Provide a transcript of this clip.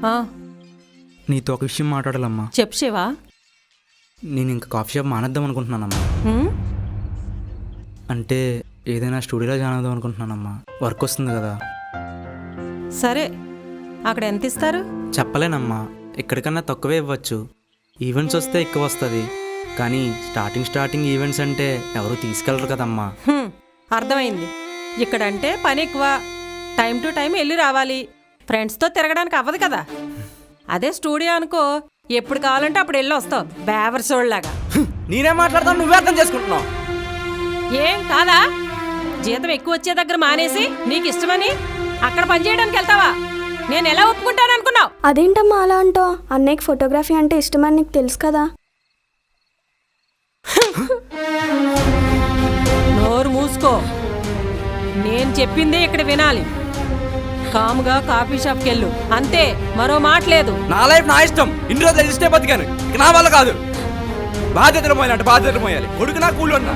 ఆ, నీతో ఒక విషయం మాట్లాడాలమ్మా. చెప్పు శివా. నేను ఇంకా కాఫీ షాప్ మానేద్దాం అనుకుంటున్నానమ్మా. ఉమ్, అంటే ఏదైనా స్టూడియోలో జాయిన్ అవుదాం అనుకుంటున్నానమ్మా. వర్క్ వస్తుంది కదా. సరే, అక్కడ ఎంత ఇస్తారు? చెప్పలేనమ్మా, ఎక్కడికన్నా తక్కువే ఇవ్వచ్చు. ఈవెంట్స్ వస్తే ఎక్కువ వస్తుంది, కానీ స్టార్టింగ్ ఈవెంట్స్ అంటే ఎవరు తీసుకెళ్ళరు కదమ్మా. అర్థమైంది. ఇక్కడంటే పని ఎక్కువ, టైం టు టైం వెళ్ళి రావాలి, ఫ్రెండ్స్తో తిరగడానికి అవ్వదు కదా. అదే స్టూడియో అనుకో, ఎప్పుడు కావాలంటే అప్పుడు వెళ్ళి వస్తావు బేవర్సోళ్ళలాగా. నేనే మాట్లాడతాను, నువ్వే అర్థం చేసుకుంటున్నావు. ఏం కాదా? జీతం ఎక్కువ వచ్చే దగ్గర మానేసి నీకు ఇష్టమని అక్కడ పని చేయడానికి వెళ్తావా? నేను ఎలా ఒప్పుకుంటాను అనుకున్నావు? అదేంటమ్మా అలా అంటావు? అన్నయ్యకి ఫోటోగ్రఫీ అంటే ఇష్టమని నీకు తెలుసు కదా. నోరు మూసుకో. నేను చెప్పిందే ఇక్కడ వినాలి. కాముగా కాఫీ షాప్కి వెళ్ళు, అంతే, మరో మాట లేదు. నా లైఫ్ నా ఇష్టం. ఇన్ని రోజులు ఇష్టే బతికాను, ఇక నా వల్ల కాదు. బాధ్యతలు మోయాలంటే బాధ్యతలు మోయాలి. కొడుకు నా కూలి ఉన్నా.